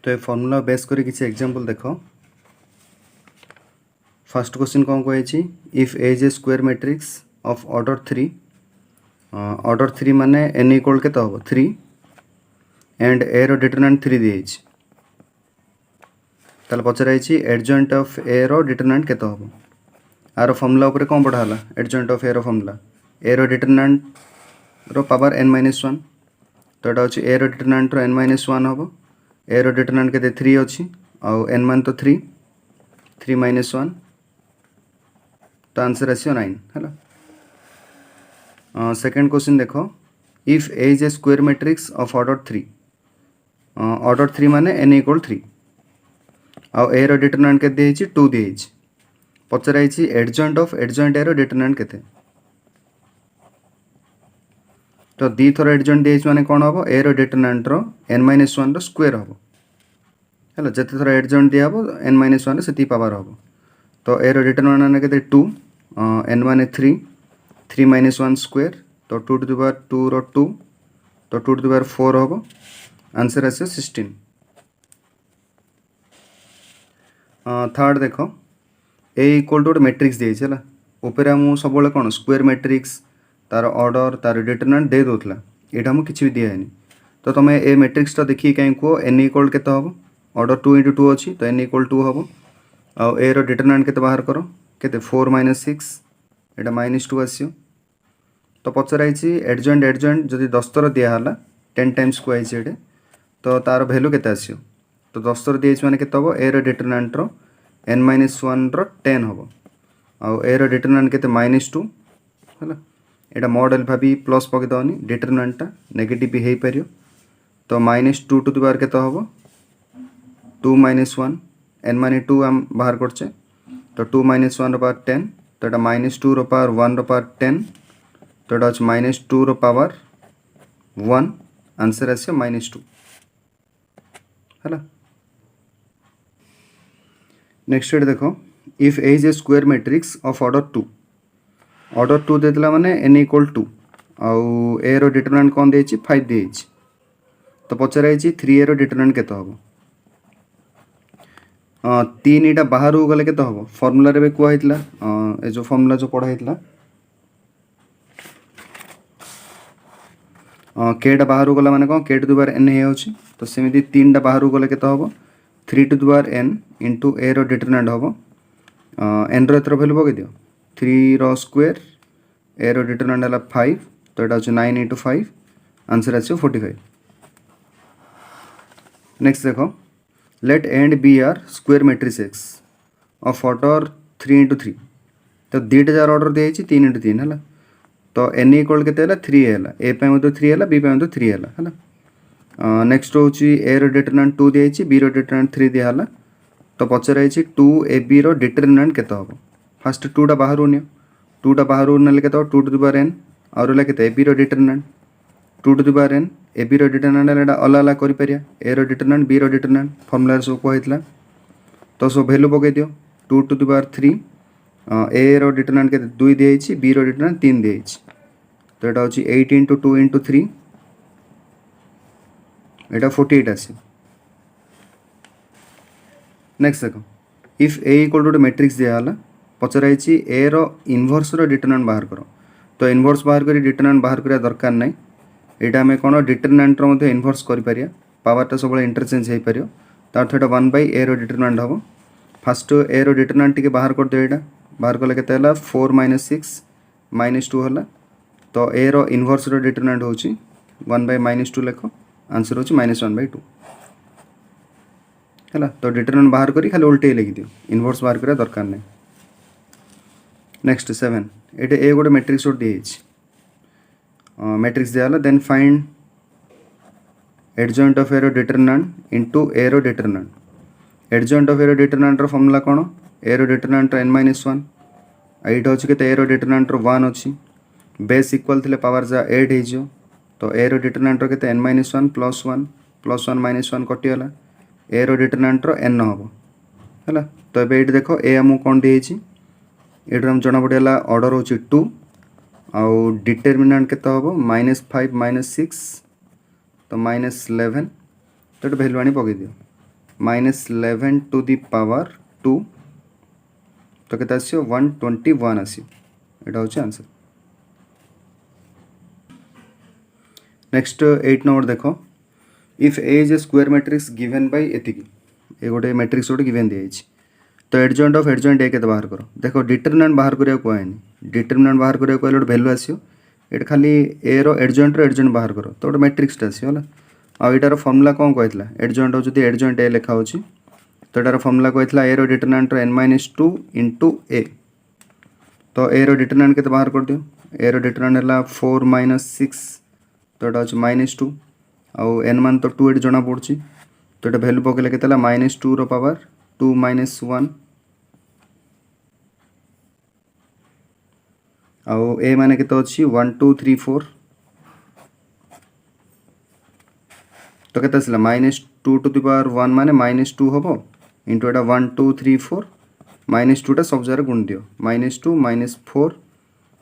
तो ये formula base करी किसी एग्जांपल देखो। फर्स्ट क्वेश्चन कौन कही if A is a square matrix of order 3 माने n इक्वल के हम 3 एंड ए रो डिटरमिनेंट 3 दी ताले पचराई एडजॉइंट ऑफ ए रो डिटरमिनेंट केते हम आर फॉर्मूला ऊपर कौन पढ़ाला एडजॉइंट ऑफ ए रो फॉर्मूला ए रो डिटरमिनेंट रो पावर n-1 तो एटा होची ए रो डिटरमिनेंट रो n-1 हम ए रो डिटरमिनेंट के 3 अच्छी आउ n मान तो 3 3-1 तो आंसर आसियो 9 है। सेकेंड क्वेश्चन देखो if A is a square matrix of order 3 माने n इक्वल 3 आउ ए रो डिटरमिनेंट के दी 2 दी पचराई एडजॉइंट ऑफ एडजॉइंट ए रो डिटरमिनेंट केते तो दी थर एडजॉइंट दी माने कौन हम ए रो डिटरमिनेंट रो n-1 रो स्क्वायर हम है जिते थर एडजॉइंट दिया n-1 से पावर हम तो ए रो डिटरमिनेंट के 2 n माने 3 3-1 स्क्वायर तो 2 टू द पावर 2 रो 2 तो 2 टू द पावर 4 हम आंसर आसे 16। थर्ड देखो ए इक्वल टू मैट्रिक्स दी है ऊपर आम सब कौन स्क्वायर मैट्रिक्स तार ऑर्डर तार डिटरमिनेंट दे दूला यहाँ आमको किसी भी दिखानी तो तुम ए मैट्रिक्सटा देखिए कहीं कह n इक्वल के हम ऑर्डर 2 × 2 अच्छी तो n इक्वल 2 हम आउ ए रो डिटरमिनेंट के बाहर करो के 4 - 6 एटा -2 आसियो तो पचराई एडजॉइंट एडजॉइंट जदि 10 थर दिहला 10 टाइम्स कहते तो तार भैल्यू के आसियो तो 10 थर दी मैंने के हम ए रो डिटरमिनेंट रो n-1 रो 10 हम आउ ए रो डिटरमिनेंट के -2 है यहाँ मॉडल भाभी प्लस पकईदेनी डिटरमिनेंटा नेगेटिव भी हो पार तो -2 टू द पावर के हम 2-1 n माने 2 आम बाहर करचे तो 2-1 रो पावर 10 तो यहाँ -2 रो पावर 1 रो पावर 10 तो यहाँ -2 रो पावर 1 आंसर आसियो -2 है। नेक्स्ट देखो if A is a square matrix of order 2 देला माने n इक्वल 2 आउ ए रो डिटरमिनेंट कौन दे 5 दे तो पचराई 3 ए रो डिटरमिनेंट केते हम 3 इटा बाहर गले के हम फॉर्मूला रे कहला ए जो फॉर्मूला जो पढ़ाई केटा बाहर गला माने कौन के टू द पावर n हो तो सेमती 3 टा बाहर गले के हम 3 to the power n into A रो डिटरमिनेंट हम n रो एतर वैल्यू पकई दियो 3 रो स्क्वायर ए रो डिटरमिनेंट है 5 तो यहाँ हूँ 9 × 5 आंसर आसियो 45। नेक्स्ट देखो let and B are square matrix of order 3 × 3 तो 2टा जार ऑर्डर दी 3 × 3 है तो n इक्वल के 3 है ए पे 3 है बी पे 3 है। नेक्स्ट हूँ ए रो डिटरमिनेंट 2 दी बी रो डिटरमिनेंट 3 दिहला तो पचराई 2ab रो डिटरमिनेंट के हम फास्ट 2टा बाहर नियो 2टा बाहर ना के 2 टू द पावर n और के ab रो determinant 2 to the power n ab रो डिटरमिनेंट अलग अलग कर ए रो डिटरमिनेंट बी रो डिटरमिनेंट फॉर्मूला सब कहला तो सब वैल्यू पकई दियो 2 टू द पावर 3 ए रो डिटरमिनेंट के 2 दी बी रो डिटरमिनेंट 3 दी तो यहाँ हूँ 8 × 2 × 3 यहाँ 48 आस। नेक्स्ट देखो if A equal to matrix दिहला पचराई ए रो इनवर्स रो डिटरमिनेंट बाहर करो तो इनवर्स बाहर करी डिटरमिनेंट बाहर करिया दरकार नहीं यहाँ आम कौन डिटरमिनेंट रो मध्य इनवर्स कर पारिया पावरटा सब इंटरचेंज हो पार तार थोड़ा 1/a रो डिटरमिनेंट हम फास्ट ए रो डिटरमिनेंट टी बाहर कर दियो यहाँ बाहर कले के 4 - 6 -2 है तो ए रो इनवर्स रो डिटरमिनेंट हूँ 1/-2 लेख आंसर हूँ -1/2 है तो डिटरमिनेंट बाहर करी खाली उल्टे लिखि दियो इनवर्स बाहर करिया दरकार नहीं। नेक्स्ट 7 ये ए गोटे मैट्रिक्स दी मैट्रिक्स दिहला then find adjoint of A रो डिटरमिनेंट इंटू ए रो डिटरमिनेंट एडजॉइंट ऑफ ए रो डिटरमिनेंट रो फॉर्मूला कौन ए रो डिटरमिनेंट रो n-1 यहाँ हूँ के ए रो डिटरमिनेंट रो 1 अच्छी बेस इक्वल थे पावर जा 8 हो तो ए रो डिटरमिनेंट रो के n-1 +1 -1 कटिगला ए रो डिटरमिनेंट रो n हम है तो ये देख ए आमको कौन दी ये जना पड़ा ऑर्डर हूँ 2 आउ डिटरमिनेंट के हम -5 - 6 तो -11 तो ये वैल्यू आनी पकई दियो -11 टू दी पावर 2 तो केते आसी 121 आसी एटा होची आंसर। नेक्स्ट 8 नंबर देखो if A is a square matrix given by एतिकी ए गोटे मैट्रिक्स गोटे गिवन दिया तो एडजॉइंट ऑफ एडजॉइंट ए केते बाहर करो देखो डिटरमिनेंट बाहर करिया कहनी डिटरमिनेंट बाहर करिया कहले गोटे वैल्यू आसीयो एटा खाली ए रो एडजॉइंट बाहर करो तो गोटे मैट्रिक्स टा आसीयो होला आ एटार फार्मूला कोन कहतला एडजॉइंट हो जदी एडजॉइंट ए लिखा होची तो एटार फार्मूला कहतला ए रो डिटरमिनेंट रो n-2 इनटू ए तो ए रो डिटरमिनेंट केते बाहर कर दियो ए रो डिटरमिनेंट हला 4 - 6 तो एटा होची -2 आउ n मान तो 2 एट जणा पड़ची तो एटा वैल्यू पकेले केते हला -2 रो पावर 2 - 1 आउ ए माने केते अछि 1 2 3 4 तो केते असला -2 टू द पावर 1 माने -2 होबो इनटू एटा 1 2 3 4 -2 टा सब जगह गुण दियो -2 -4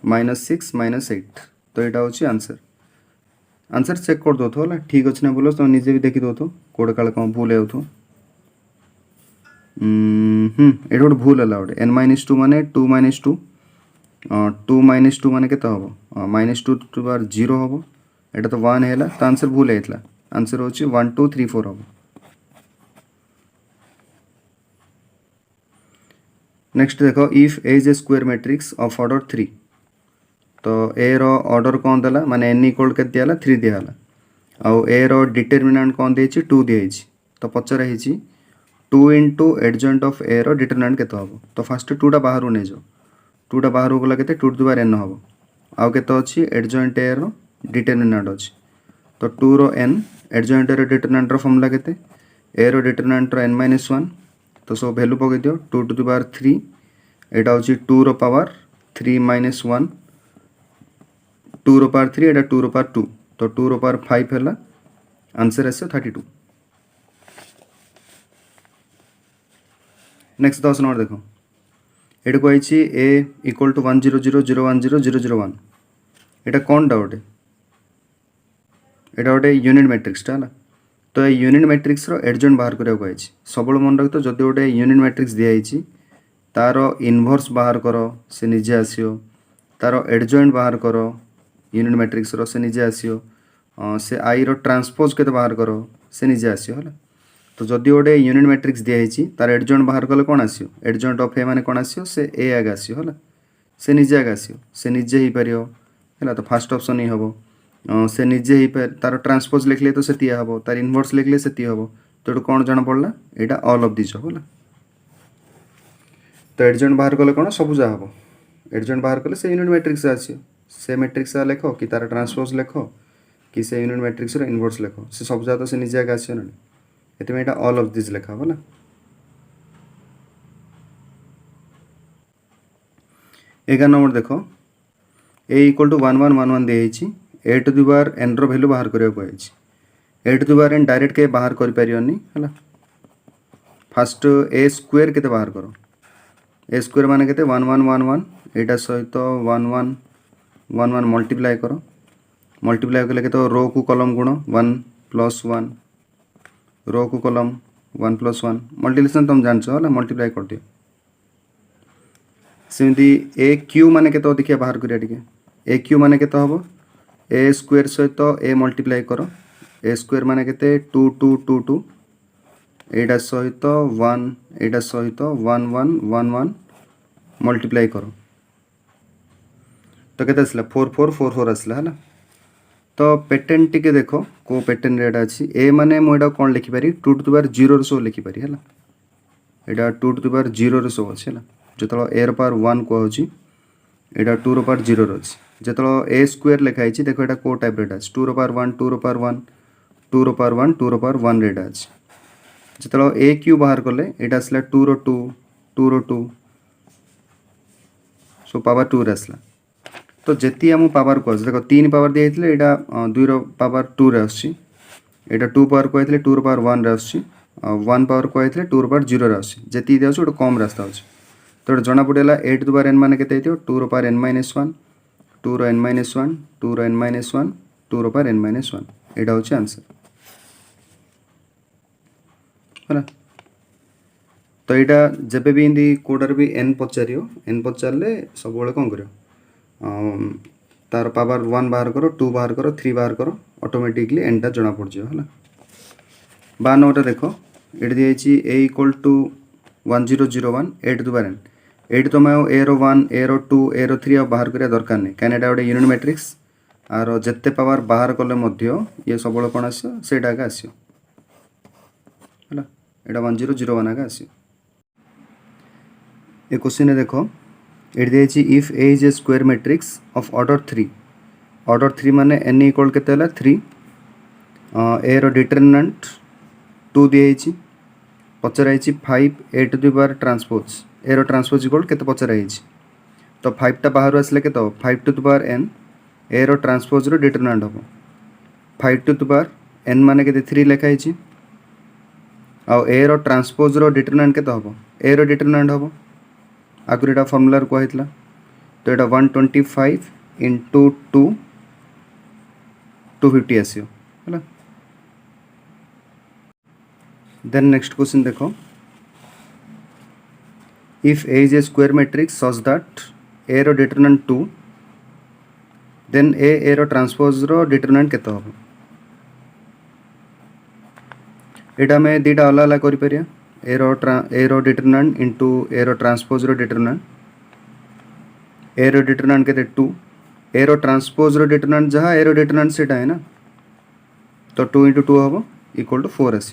-6 -8 तो एटा होची आंसर। आंसर चेक कर दो होला ठीक अछि ना बोलो तो निजे भी देखि दो तो कोड काल कोन भूल हेउ तो एटा गोटे भूल हला गोटे n-2 माने 2 - 2 2 - 2 माने केते होबो -2 टू पावर 0 होबो एटा तो 1 हैला तो आंसर भूल हेतला आंसर होची 1 2 3 4 होबो। नेक्स्ट देखो if A is a square matrix of order 3 तो ए रो ऑर्डर कोन देला माने n इक्वल के दियाला 3 दियाला आउ ए रो डिटरमिनेंट कोन देछि 2 दियछि तो पचरा हिछि 2 इनटू एडजॉइंट ऑफ ए रो डिटरमिनेंट केते होबो तो फर्स्ट 2 टा बाहर नै जो 2 टा बाहर गला केते 2 टू द पावर n होबो आउ केते अछि एडजॉइंट ए रो डिटरमिनेंट अछि तो 2 रो n एडजॉइंट ए रो डिटरमिनेंट रो फॉर्मूला केते ए रो डिटरमिनेंट रो n-1 तो सो वैल्यू पके दियो 2 टू द पावर 3 एटा होची 2 रो पावर 3 - 1 2 रो पावर 3 एटा 2 रो पावर 2 तो 2 रो पावर 5 हैला आंसर आसे 32। नेक्स्ट 10 नंबर देखो एटा कहैछि a equal to 1 0 0 0 1 0 0 0 1 Etah cone doubt एटा गोटे यूनिट मैट्रिक्स टा तो ये यूनिट मैट्रिक्स रो एडजॉइंट बाहर करिया कहैछि सबल मन रख तो जदि गोटे यूनिट मैट्रिक्स दिया हिछि तारो इनवर्स बाहर करो से निजे आसियो तारो एडजॉइंट बाहर करो यूनिट मैट्रिक्स रो से निजे आसियो से आई रो ट्रांसपोज केते बाहर करो से निजे आसियो होला तो जदि गोटे यूनिट मैट्रिक्स दिया हिछि तार एडजॉइंट बाहर कले कोन आसियो एडजॉइंट ऑफ ए माने कोन आसियो से ए आगे आसियो होला से निजे आगे आसियो से निजे ही परियो होला तो फर्स्ट ऑप्शन ही हबो से निजे ही पर तार ट्रांसपोज लिखले तो सेती हबो तार इनवर्स लिखले सेती हबो तो कोन जणा पड़ला एटा ऑल ऑफ दिस होला तो एडजॉइंट बाहर कले कोन सब जा हबो एडजॉइंट बाहर कले से यूनिट मैट्रिक्स आसियो से मैट्रिक्स लेखो कि तार ट्रांसपोज लेखो कि से यूनिट मैट्रिक्स रो इनवर्स लेखो से सब जा तो से निजे आगे आसियो ना एते में एटा ऑल ऑफ दिस लेखा होला। 11 नंबर देखो a इक्वल टू 1 1 1 1 दे हिछि a to the power n रो वैल्यू बाहर करियो कहैछि a to the power n direct के बाहर करि परियोनी होला फर्स्ट a स्क्वायर केते बाहर करो a स्क्वायर माने केते 1 1 1 1 एटा सहित 1 1 1 1 मल्टीप्लाई करो मल्टीप्लाई कले केते रो को कॉलम गुण 1 + 1 रो को कॉलम 1 + 1 मल्टीप्लिकेशन तुम जानछो होला मल्टीप्लाई कर दियो सेमती a क्यू माने केते देखिया बाहर करिया ठीक a क्यू माने केते हबो a स्क्वायर सहित a मल्टीप्लाई करो a स्क्वायर माने केते 2 2 2 2 एटा सहित 1 एटा सहित 1 1 1 1 मल्टीप्लाई करो तो केते असला 4 4 4 4 असला हला तो पैटर्न टिके देखो को पैटर्न रेट अछि ए माने मोडा कोन लिखि पारी 2 टू द पावर 0 रो सो लिखि पारी हला एटा 2 टू द पावर 0 रो सो अछि हला जतलो a रो पावर 1 को होछि एटा 2 रो पावर 0 रो अछि जतलो a स्क्वायर लिखा हिछि देखो एटा को टाइप रेट अछि 2 रो पावर 1 2 रो पावर 1 2 रो पावर 1 2 रो पावर 1 रेट अछि जतलो a क्यू बाहर करले एटा असला 2 रो 2 2 रो 2 सो पावर 2 रे असला तो जेती हम पावर को देखो 3 पावर दे हितले एटा 2 रो पावर 2 रे आछि एटा 2 पावर को हितले 2 रो पावर 1 रे आछि 1 पावर को हितले 2 रो पावर 0 रे आछि जेती दे आछि ओटा कम रास्ता आछि तो जना पडेला 8 टू द पावर n माने केते हितयो 2 रो पावर n-1 2 रो n-1 2 रो n-1 2 रो पावर n-1 एटा होछि आंसर होला। तो यहाँ जब भी इनती कोडार भी एन पचार एन पचारे सब कौन कर तार पावर 1 बाहर कर 2 बाहर कर 3 बाहर कर ऑटोमेटिकली एनटा जना पड़ जाए बा नोटा देख ये दिखाई ए इक्वल टू 1001 8 दुबार एन एट तुम ए रो 1 ए रो 2 ए रो 3 बाहर करा दरकार नहीं कहीं गोटे यूनिट मैट्रिक्स आर जिते पावर बाहर कले ये सब कौन आसटा आगे आस एटा 1001 आगे आस ए क्वेश्चन देख ये दिखाई if A is a square matrix of order 3 माने एन इक्वल के 3 ए रो डिटरमिनेंट 2 दिखाई पचराई 5 A to the power transpose A रो ट्रांसपोज इक्वल के पचराई तो 5 टा बाहर आसले के 5 to the power n A रो ट्रांसपोज रो डिटरमिनेंट हम 5 टू द पावर एन माने के 3 लिखाई आउ ए रो ट्रांसपोज रो डिटरमिनेंट के हम ए रो डिटरमिनेंट हम आगुरी एटा फॉर्मूला कहला तो यहाँ 125 इंटू 2 250 आसो है। देन नेक्स्ट क्वेश्चन देख if A is a square matrix such that A रो डिटरमिनेंट 2 देन ए रो ट्रांसपोज रो डिटरमिनेंट केते हम एटा में दीटा अलग अलग करि परिया ए रो डिटरमिनेंट इंटू ए रो ट्रांसपोज रो डिटरमिनेंट ए रो डिटरमिनेंट के 2 ए रो ट्रांसपोज रो डिटरमिनेंट जहाँ ए रो डिटरमिनेंट सेटा है ना तो 2 इंटू 2 हम इक्वल टू 4 आस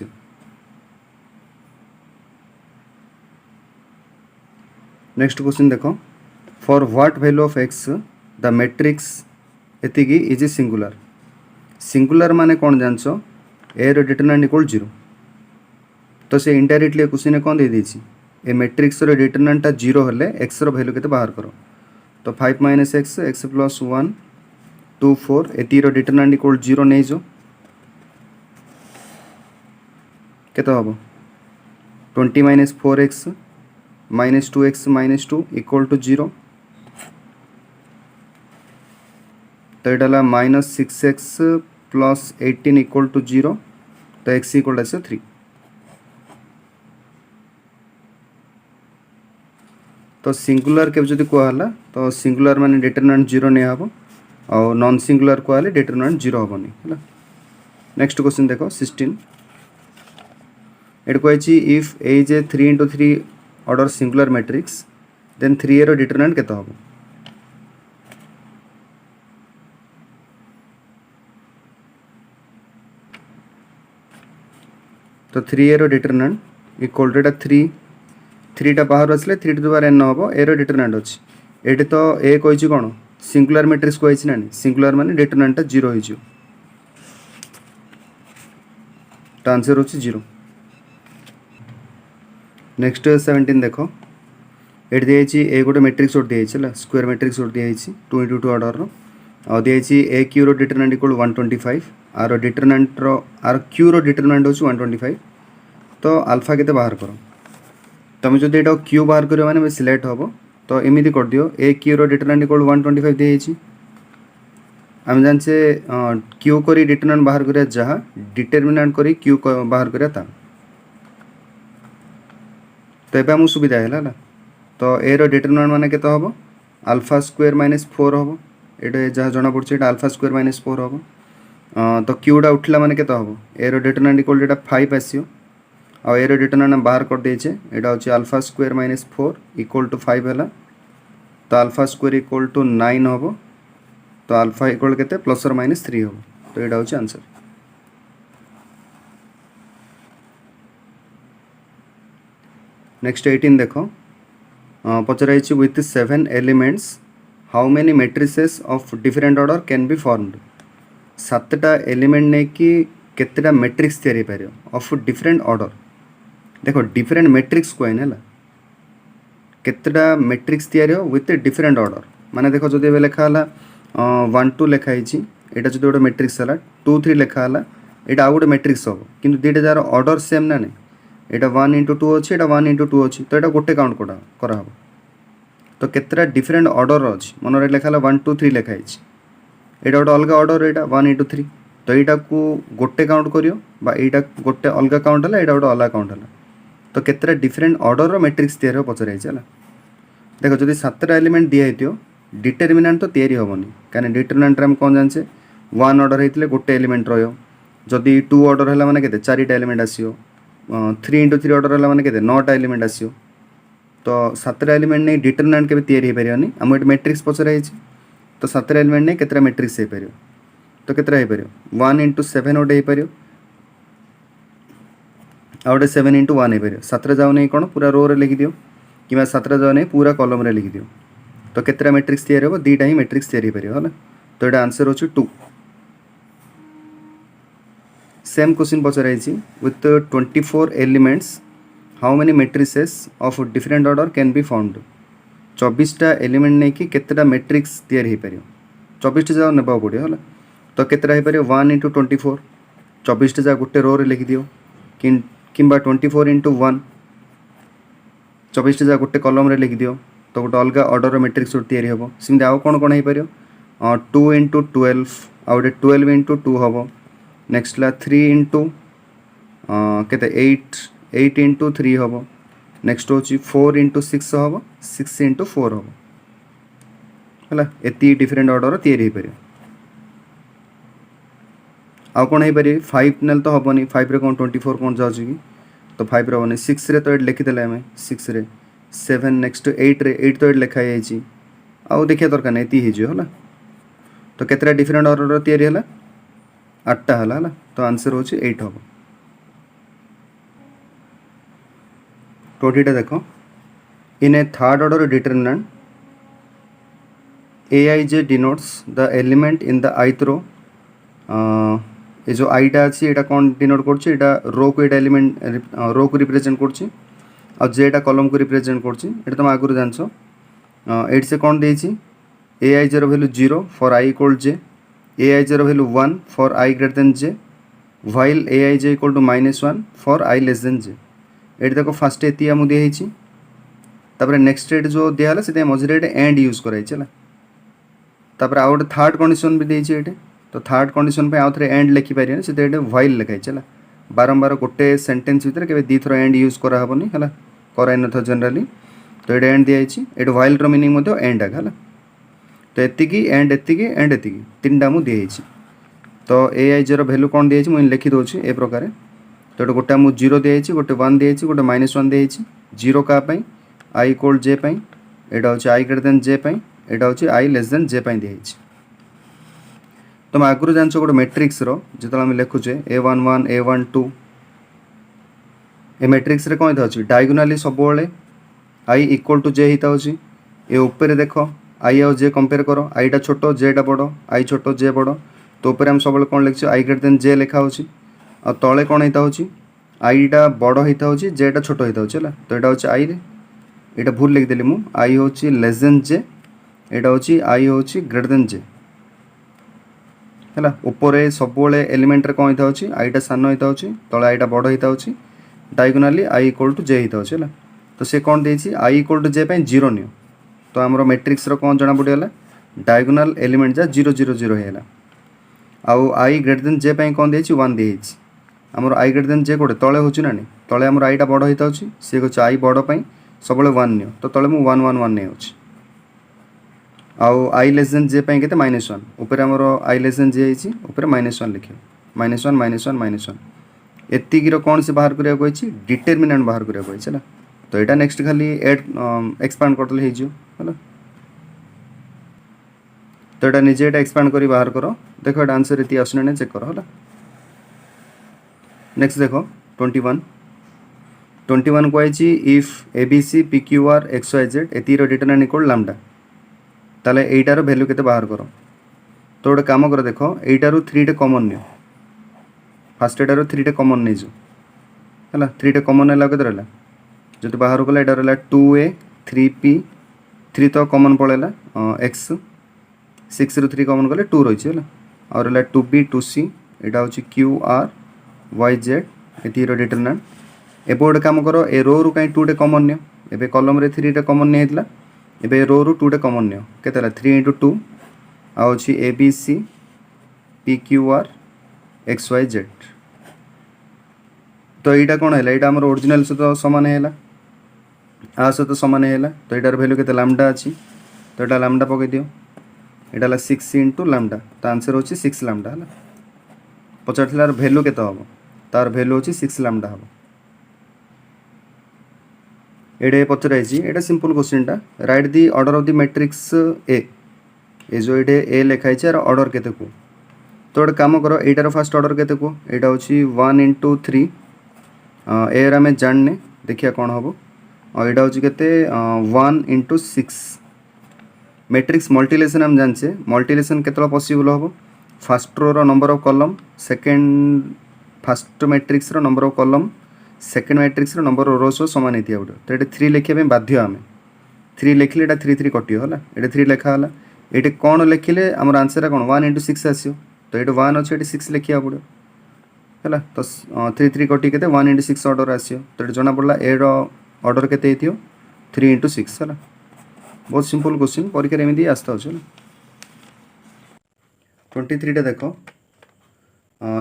नेक्स्ट क्वेश्चन देख for what value of x the matrix एति इज सिंगुलर सिंगुलर माने कौन जानछ ए रो डिटरमिनेंट इक्वल 0 तो से इनडायरेक्टली क्वेश्चन कौन दे दीची ए मैट्रिक्स रो डिटरमिनेंट 0 हेले एक्स रो वैल्यू केते बाहर करो तो 5 माइनस एक्स एक्स प्लस 1 2 4 एति रो डिटरमिनेंट इक्वल 0 नहीं जो केते हबो 20 minus 4x minus 2x minus 2 equal to 0 तो ये minus 6x plus 18 equal to 0 तो x इक्वल टू 3 तो सिंगुलर के जब कहला तो सिंगुलर माने डिटरमिनेंट 0 नहीं हम और नॉन सिंगुलर कहले डिटरमिनेंट 0 हेनी है। नेक्स्ट क्वेश्चन देख 16 ये कही if A is A 3 into 3 order singular matrix then 3 रो डिटरमिनेंट केते हम तो 3 रो डिटरमिनेंट इक्वल टू 3 टा बाहर आसले 3 टू द पावर एन हम ए रो डिटरमिनेंट अच्छी ये तो ए कही कौन सिंगुलर मैट्रिक्स कही ना सिंगुलर माने डिटरमिनेंट 0 हो तो आंसर हो 0। नेक्स्ट 17 देख ये दिखाई ए गोटे मैट्रिक्स दिखाई स्क्वायर मैट्रिक्स दिखाई 2 इंटू 2 ऑर्डर और दिखाई ए क्यू रो डिटरमिनेंट इक्वल 125 आर डिटरमिनेंट आर क्यू रो डिटरमिनेंट हो 125 तो अल्फा केते बाहर करो तुम जो ये क्यू बाहर कर मैंने सिलेक्ट हम तो एमती कर दियो ए क्यू रो डिटरमिनेंट इक्वल 125 दिखाई आम जाने क्यू करी डिटरमिनेंट बाहर करिया जहाँ डिटरमिनेंट करी क्यू बाहर करिया ता तो ये आम सुविधा है तो ए रो डिटरमिनेंट माने केते हम अल्फा स्क्वायर माइनस 4 हम ये जहाँ जना पड़े अल्फा स्क्वायर माइनस 4 हम तो क्यूटा उठला माने केते हम ए रो डिटरमिनेंट इक्वल 5 आसियो और ए रो डिटरमिनेंट बाहर कर देचे एटा होची alpha square minus 4 equal to 5 है तो अल्फा स्क्वायर इक्वल टू 9 हम तो अल्फा इक्वल केते प्लस और माइनस 3 हम तो एटा होची आंसर। नेक्स्ट 18 देख पचराई with 7 elements how many matrices of different order can be formed 7टा एलिमेंट ने कि केतेटा मैट्रिक्स तैयारी पार ऑफ डिफरेंट ऑर्डर देख डिफरेंट मैट्रिक्स कहन है केतेटा मैट्रिक्स तैयारी विथ डिफरेंट ऑर्डर माने देख जब लिखा 1 2 लिखाई यहाँ जो गोटे मैट्रिक्स है 2 3 लिखा यहाँ आउ गोटे मैट्रिक्स हम कि दुईटा जार ऑर्डर सेम ना नहीं यहाँ 1 इंटू 2 अच्छी 1 इंटू 2 अच्छी तो यहाँ गोटे काउंट करा तो केतेटा डिफरेंट ऑर्डर अच्छी मन लिखा 1 2 3 लिखाई यहाँ गोटे अलग ऑर्डर यहाँ 1 इंटू 3 तो यहाँ को गोटे काउंट करियो बा यहाँ गोटे अलग काउंट है यहाँ गोटे अलग काउंट है तो केतरा डिफरेंट ऑर्डर मैट्रिक्स तैयारी पचर है देख जब 7टा एलिमेंट दिखाई डिटरमिनांट तो तैयारी हेनी कहीं डिटरमिनांट आम कौन जाने 1 ऑर्डर होते गोटे एलिमेंट रही 2 ऑर्डर है मैंने के 4टा एलिमेंट आसो 3 × 3 ऑर्डर है मैंने के 9टा एलिमेंट आसो तो 7टा एलिमेंट नहीं डिटरमिनांट के तैयारी पारे आम ये मैट्रिक्स पचर तो 7टा एलिमेंट नहीं केतरा मैट्रिक्स हो पार तो केतरा हो पार 1 × 7 गोटे हो पार आ गए 7 × 1 हो पार 7 जाऊ नहीं कौन पूरा रो रे लिखि दियो कि 7 जाऊ नहीं पूरा कॉलम रे लिखि दियो तो केतरा मैट्रिक्स तैयारी हो 2टा ही मैट्रिक्स तैयारी पार है तो ये आंसर हो 2 सेम क्वेश्चन पचर with 24 elements how many matrices of different order can be found 24टा एलिमेंट नहीं कि केतटा मैट्रिक्स तैयारी हो पार 24टा जाऊ ने पड़ो है तो केतटा हो पार 1 × 24 24टा जा गोटे रो रे लिखि दियो कि 24 × 1 24टा जा गोटे कॉलम रे लिखि दियो तो गोटे अलग ऑर्डर मैट्रिक्स तैयारी हम सेमती आउ कौन कौन हो पार 2 × 12 आ गए 12 × 2 हम नेक्स्ट ला 3 × केते 8 × 3 हम नेक्स्ट हूँ 4 × 6 हम 6 × 4 हम है एति डिफरेंट ऑर्डर तैयारी हो पार आउ कौन हो पार 5 नेल तो हेनी 5 रे कौन 24 कौन जाऊँ कि तो 5 रे हेनी 6 रे तो ये लिखिदे आम 6 रे 7 नेक्स्ट 8 रे 8 तो ये लिखाई जाइए आउ देखिए दरकार नहीं ये है तो केतरा डिफरेंट ऑर्डर तैयारी है 8टा है तो आंसर हो 8 हम 20टा देख in a third order determinant Aij denotes the element in the ith row ये जो आईटा अच्छी यहाँ कौन डिनोट कर रो को ये एलिमेंट रो को रिप्रेजेंट कर जेटा कॉलम को रिप्रेजेंट कर तुम आगुरी जान एट से कौन दे Aij रो value 0 for i equal j Aij रो value 1 for i greater than j while Aij equal to -1 for i less than j एट देखो फास्ट एति आम दिखाई तापर नेक्स्ट एट जो दिहला से मझे एंड यूज कराई तापर आउ गोटे थर्ड कंडीशन भी देती ये तो थर्ड कंडीशन पे आउ थे एंड लिखिपारे से व्हाइल लिखाई है बारंबार गोटे सेंटेंस भितर के दी थर एंड यूज कराबनी है कराई न था जनराली तो ये एंड दिखाई ये व्हाइल रो मीनिंग एंड आगे है तो एतिकी एंड एतिकी एंड एतिकी 3टा मुझे दिखाई तो Aij रो वैल्यू कौन दिखाई मुझे लिखिदे ए प्रकार तो गोटे मुझे 0 दिखाई गोटे 1 दिखाई गोटे -1 दिखाई 0 क्या i इक्वल j यहाँ हूँ i ग्रेटर देन j यहाँ हूँ i लेस देन j दिखाई तुम आगुरी जान गोटे मैट्रिक्स रो जो आम लिखुचे A11 A12 ए मैट्रिक्स रे कौन था डायगोनाली सब i इक्वल टू j होता ये ऊपर देख i आउ j कंपेयर करो आईटा छोट जेटा बड़ i छोट j बड़ तो ऊपर आम सब कौन लिखे i ग्रेटर देन j लिखा आ तले कौन होता आईटा बड़ होता हूँ जेटा छोट होता है तो यहाँ हूँ आई यहाँ भूल लिखिदेली मु i हूँ लेस देन j यहाँ हूँ i हूँ ग्रेटर देन j है ऊपर सब एलिमेंट रे कौन होता है आईटा सान होता है तले आईटा बड़ होता है diagonally i equal to j होता है तो से कौन दे i इक्वल टू j 0 नियो तो आमर मैट्रिक्स रो कौन जना पड़गला डायगोनाल एलिमेंट जा 0 0 0 है आउ i ग्रेटर देन j कौन दे 1 दे आमर i ग्रेटर देन j कोटे तले हो ना नहीं तले आमर आईटा बड़ होता है सी हूँ i बड़ सब 1 नियो तो तले मुझे 1 1 1 नहीं होची आउ i लेस देन j के -1 ऊपर आमर i लेस देन j ऊपर -1 लिखे -1 -1 -1 एतिकी कौन से बाहर करिया कही डिटरमिनेंट बाहर करिया कही है तो यहाँ नेक्स्ट खाली एड एक्सपांड करदे है तो यहाँ निजे यहाँ एक्सपांड कर बाहर कर देख ये आंसर ये आसना चेक कर है नेक्स्ट देख 21 कही इफ ABC PQR XYZ एति डिटरमिनेंट इक्वल लैम्डा ताले एटार वैल्यू केते बाहर कर तो गोटे काम कर देख एटारू 3टा कॉमन नियो फास्ट एटारू 3टा कॉमन नहीं जो है 3टा कॉमन है के रहा जो बाहर गला यहाँ रहा 2A 3P 3 तो कॉमन पड़ेगा x 6 रू 3 कॉमन गले 2 रही है और रहा 2B 2C यहाँ हूँ QR YZ ये डिटरमिनेंट एवं गोटे कम कर ए रो रू कहीं 2टा कॉमन नियो एबे कॉलम रे 3टा कॉमन नहीं एबे रो रू 2टा कॉमन नियो केते 3 × 2 आ ABC PQR XYZ तो यहाँ कौन है यहाँ आम ओरिजिनाल सहित सामान है आ सहित सामान है तो यार भैल्यू के लामडा अच्छी तो यहाँ लामडा पकई दियो यहाँ 6 इंटू लामडा तो आंसर हो 6 लामडा है पचार यार भैल्यू के हम तार भैल्यू हो 6 लामडा हम ये पचर ये सिंपल क्वेश्चन टा right the order of the matrix A जो ये ए लिखाई यार ऑर्डर केते को तो गोटे कम कर यार फास्ट ऑर्डर केते को यहाँ हूँ 1 इंटू 3 ए आम जानने देखिए कौन हम और यहाँ हूँ के 1 इंटू 6 मैट्रिक्स मल्टीप्लिकेशन आम जाने मल्टीप्लिकेशन केत पॉसिबल हम फर्स्ट रो रो number of column second first matrix रो number of column second matrix रो नंबर ऑफ रोज सामान होती है तो ये 3 लिखा बाध्य आम 3 लिखिले यहाँ 3 3 कटियो है ये 3 लिखाला ये कौन लिखिले आम आंसर कौन 1 इंटू 6 आसो तो ये 1 अच्छे ये 6 लिखा पड़ो है तो 3 3 कटी के 1 इंटू 6 ऑर्डर आसो तो ये जना पड़ा ए ऑर्डर के 3 इंटू 6 है बहुत सिंपल क्वेश्चन परीक्षा एमती आसता है 23 टा देख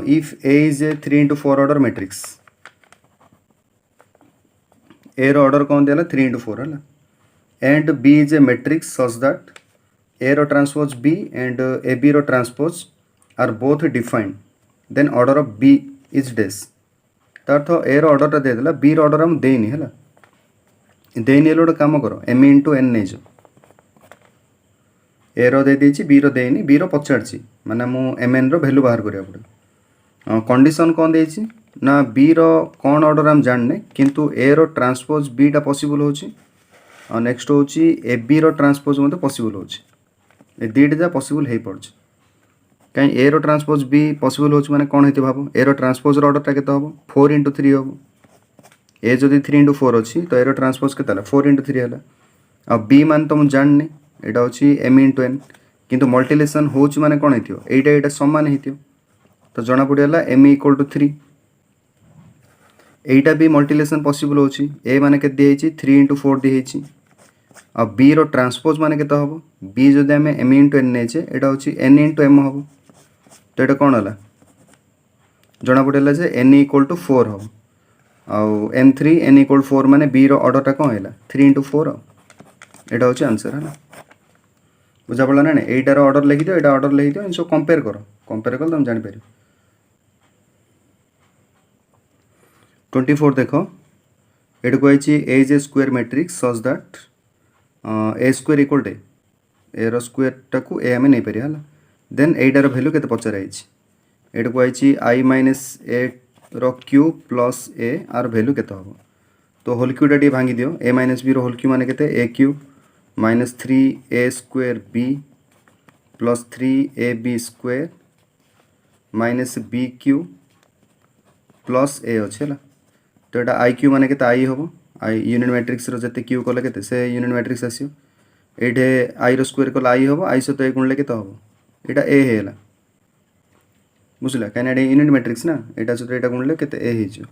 if A is A 3 into 4 order matrix A रो ऑर्डर कौन दिया 3 इंटू 4 है and B is a matrix such that A रो transpose B and A B रो transpose are both defined then order of B is डेस अर्थ A रो order देदेला बी रो ऑर्डर हम देनी है देनी गोटे कम कर एम इंटू एन नहीं जाओ ए रो दे देछि बी रो देनी बी रो पचारछि माने मु एम एन रो वैल्यू बाहर करिया पड़े कंडीशन कौन देछि ना बी रो कौन ऑर्डर हम जानने किंतु ए रो ट्रांसपोज बी टा पॉसिबल होछि और नेक्स्ट होछि ए बी रो ट्रांसपोज मते पॉसिबल होछि ए दीटा जा पॉसिबल हे पड़छ कहीं ए रो ट्रांसपोज बी पॉसिबल होछि माने कोन हेति भाबो ए रो ट्रांसपोज रो ऑर्डर टा केते हबो 4 इंटू 3 हबो ए जदि 3 इंटू 4 अछि तो ए रो ट्रांसपोज केते हला 4 इंटू 3 हला आ बी मान तो मु जानने एटा होछि एम इंटू एन किंतु मल्टीप्लिकेशन होछि माने कोन हेतियो एटा समान हेतियो तो जना पड़ियाला एम इक्वल टू 3 एटा भी मल्टीप्लिकेशन पॉसिबल होछि ए माने के दियछि 3 इंटू 4 दियछि आ बी रो ट्रांसपोज माने केते हबो बी जदि हमें एम इंटू एन नेछे एटा होछि एन इंटू एम हबो तो एटा कोन हला जना पड़ियाला जे एन इक्वल टू 4 हबो आ एम 3 एन इक्वल 4 माने बी रो ऑर्डर टा कोन हैला 3 इंटू 4 एटा होछि आंसर है ना बुझा पड़ा ना एटार ऑर्डर लिखि दियो एटा ऑर्डर लिखि दियो इन सब कंपेयर कर तुम जानि पारियो 24 देखो एट को आइछि A is a square matrix such that A square equal to A रो स्क्वायर टाकू ए हमें नहीं पारिया हला देन एटार वैल्यू केते पचर आइछि एट को आइछि आई माइनस ए रो क्यूब प्लस ए आर वैल्यू केते हबो तो होल क्यूब टा भांगी दियो ए माइनस बी रो होल क्यूब माने केते A cube minus 3 A square B plus 3 A B square minus B cube plus A अच्छे है तो यहाँ आई क्यू माने के आई हम आई यूनिट मैट्रिक्स रे क्यू कले के से यूनिट मैट्रिक्स आसो ये आई रो स्क्वायर कले आई हम आई सहित ए गुणले के हम यहाँ ए है बुझला कहीं यूनिट मैट्रिक्स ना यहाँ सहित यहाँ गुणले के ए हो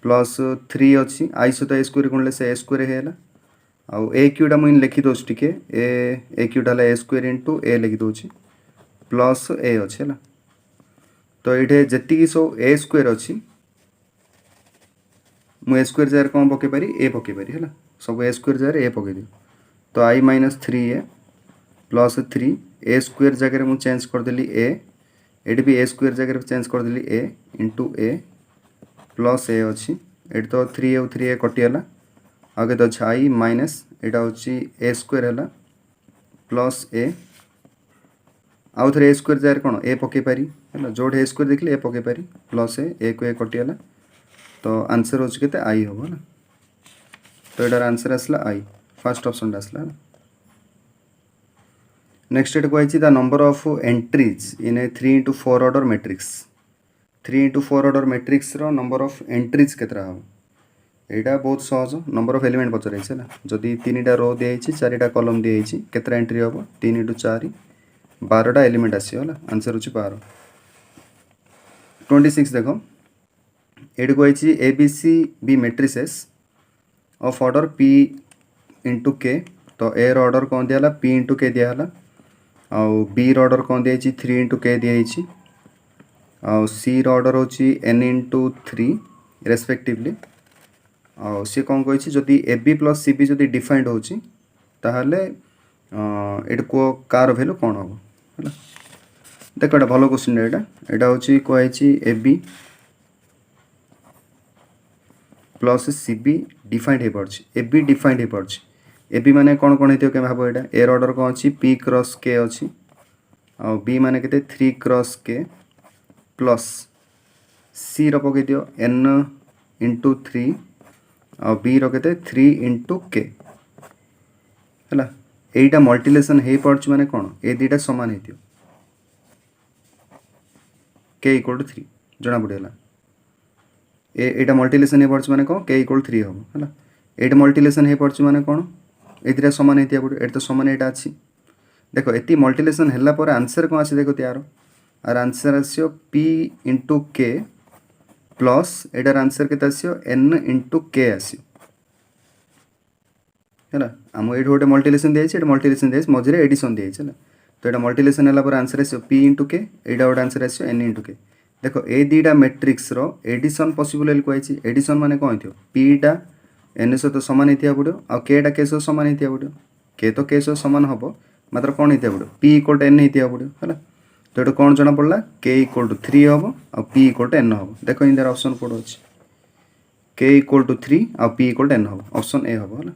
प्लस 3 अच्छी आई सहित ए स्क्वायर गुणले से ए स्क्वायर है आउ ए क्यूटा मुझे लिखि दौर टे ए क्यूटा ए स्क्वायर इंटू ए लिखि दौर प्लस ए अच्छे है तो ये जी सब ए स्क्वायर अच्छी मु ए स्क्वायर जगह कौन पकई पारि ए पकई पारि है सब ए स्क्वायर जगह ए पकई दी तो आई minus 3 A plus 3 A square जगह मुझे चेंज करदेली ए ये भी ए स्क्वायर जगह चेंज करदेली ए इंटू ए प्लस ए अच्छी ये तो 3 और 3 ए कटिगला आगे तो अच्छा आई माइनस यहाँ हूँ ए स्क्वायर है प्लस ए आउ थे ए स्क्वायर जगह कौन ए पकई पारि है जो ए स्क्वायर देखिए ए पकई पारि प्लस ए को ए कटिगला तो आंसर हो के आई हम है तो यार आंसर आसला आई फर्स्ट ऑप्शन आसला नेक्स्ट एट कही the number of entries in a 3 into 4 order matrix 3 into 4 order matrix रो नंबर ऑफ एंट्रीज केतरा हम यहाँ बहुत सहज नंबर ऑफ एलिमेंट पचार है जदि 3टा रो दिखाई 4टा कलम दिखाई केतरा एंट्री हम 3 इंटू 4 12टा एलिमेंट आसला आंसर हो 12 26 देख ये कही A B C B matrices of order P into K तो ए ऑर्डर कौन दिया पी इंटू के दिया आउ बी ऑर्डर कौन दिखाई 3 इंटू के दिखाई आउ सी ऑर्डर हो एन इंटू 3 रेस्पेक्टिवली आ सी कौन कही जदि A B plus C B जदि डिफाइंड होची ताहले एटा को कार वैल्यू कौन हम है देख एटा भल क्वेश्चन एटा हूँ कही A B plus C B defined हो पार्छ ए बी डिफाइंड हो पार्छ ए बी माने कौन कौन होती भाव यहाँ एर ऑर्डर कौन अच्छी पी क्रॉस के अच्छी आ बी माने के 3 क्रॉस के प्लस सी पकई दियो एन इंटू 3 आ बी रखते 3 इंटू के है यहीटा मल्टिप्लिकेशन हो पार्छ माने कौन ए दुटा सामान हो के इक्वल टू 3 जना पड़ेगा एटा मल्टिप्लिकेशन हो पार्छ माने कौन के इक्वल 3 हम है एट मल्टिप्लिकेशन हो पार्छ माने कौन ये सामान होता पड़े ये तो सामान यहाँ अच्छी देख ये मल्टिप्लिकेशन है आंसर कौन आसे देख यार आर आंसर आसो पी इंटू के प्लस एटार आंसर के आसो एन इंटू के आसो है आम ये गोटे मल्टिप्लिकेशन दिखाई मल्टिप्लिकेशन दिखाई मझे एडिशन दिखाई है तो यहाँ मल्टिप्लिकेशन है आंसर आसो पी इंटू के यहाँ गोटे आंसर आसो एन इंटू के देख ए दुटा मैट्रिक्स रो एडिशन पॉसिबल कही एडिशन माने कौन थो पीटा एन सहित सामान होता पड़ो आ केटा के सहित सामान होता पड़ो के तो के सहित सामान हम मात्र कौन होता पड़ो पी इक्वल टू एन होता पड़ो है तो ये कौन जना पड़ा के इक्वल टू 3 हम आ पी इक्वल टू एन हम देख इंदार ऑप्शन कोड अच्छे के इक्वल टू 3 आ पी इक्वल टू एन हम ऑप्शन ए हम है।